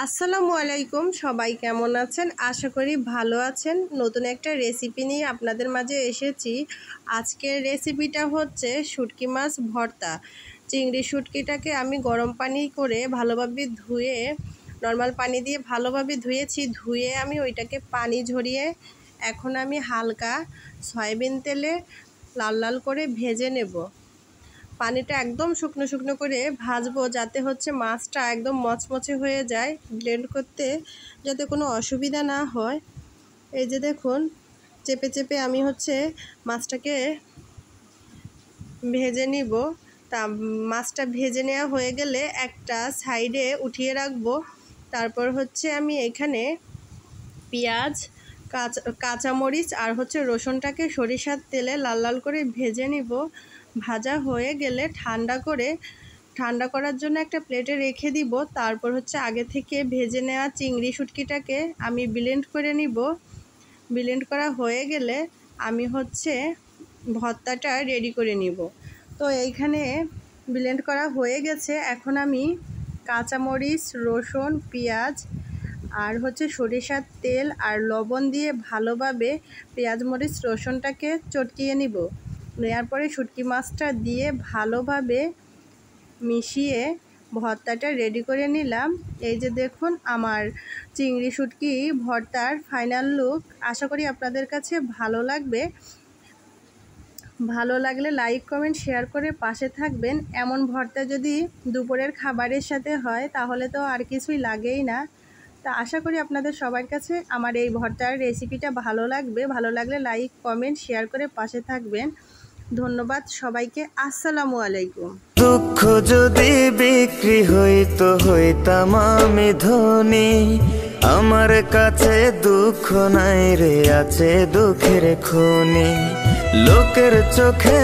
আসসালামু আলাইকুম, সবাই কেমন আছেন? আশা করি ভালো আছেন। নতুন একটা রেসিপি নিয়ে আপনাদের মাঝে এসেছি। আজকের রেসিপিটা হচ্ছে শুটকি মাছ ভর্তা। চিংড়ি শুটকিটাকে আমি গরম পানি করে ভালোভাবে ধুয়ে, নর্মাল পানি দিয়ে ভালোভাবে ধুয়েছি। ধুয়ে আমি ওইটাকে পানি ঝরিয়ে এখন আমি হালকা সয়াবিন তেলে লাল লাল করে ভেজে নেব। পানিটা একদম শুকনো শুকনো করে ভাজবো, যাতে হচ্ছে মাছটা একদম মচমচে হয়ে যায়, ব্লেন্ড করতে যাতে কোনো অসুবিধা না হয়। এই যে দেখুন, চেপে চেপে আমি হচ্ছে মাছটাকে ভেজে নিব। তা মাছটা ভেজে নেওয়া হয়ে গেলে একটা সাইডে উঠিয়ে রাখবো। তারপর হচ্ছে আমি এখানে পেঁয়াজ, কাঁচামরিচ আর হচ্ছে রসুনটাকে সরিষার তেলে লাল লাল করে ভেজে নিব। ভাজা হয়ে গেলে ঠান্ডা করার জন্য একটা প্লেটে রেখে দিব। তারপর হচ্ছে আগে থেকে ভেজে নেওয়া চিংড়ি শুটকিটাকে আমি ব্লেন্ড করে নিব। ব্লেন্ড করা হয়ে গেলে আমি হচ্ছে ভর্তাটা রেডি করে নিব। তো এইখানে ব্লেন্ড করা হয়ে গেছে। এখন আমি কাঁচামরিচ, রসুন, পেঁয়াজ আর হচ্ছে সরিষার তেল আর লবণ দিয়ে ভালোভাবে পেঁয়াজ, মরিচ, রসুনটাকে চটকিয়ে নিব। নেওয়ার পরে শুটকি মাছটা দিয়ে ভালোভাবে মিশিয়ে ভর্তাটা রেডি করে নিলাম। এই যে দেখুন আমার চিংড়ি শুটকি ভর্তার ফাইনাল লুক। আশা করি আপনাদের কাছে ভালো লাগবে। ভালো লাগলে লাইক, কমেন্ট, শেয়ার করে পাশে থাকবেন। এমন ভর্তা যদি দুপুরের খাবারের সাথে হয় তাহলে তো আর কিছুই লাগেই না। তা আশা করি আপনাদের সবার কাছে আমার এই ভর্তার রেসিপিটা ভালো লাগবে। ভালো লাগলে লাইক, কমেন্ট, শেয়ার করে পাশে থাকবেন। ধন্যবাদ সবাইকে। আসসালামু আলাইকুম। দুঃখ যদি বিক্রি হইতো হইতাম আমি ধনী, আমার কাছে দুঃখ নাই রে, আছে দুঃখের খনি। লোকের চোখে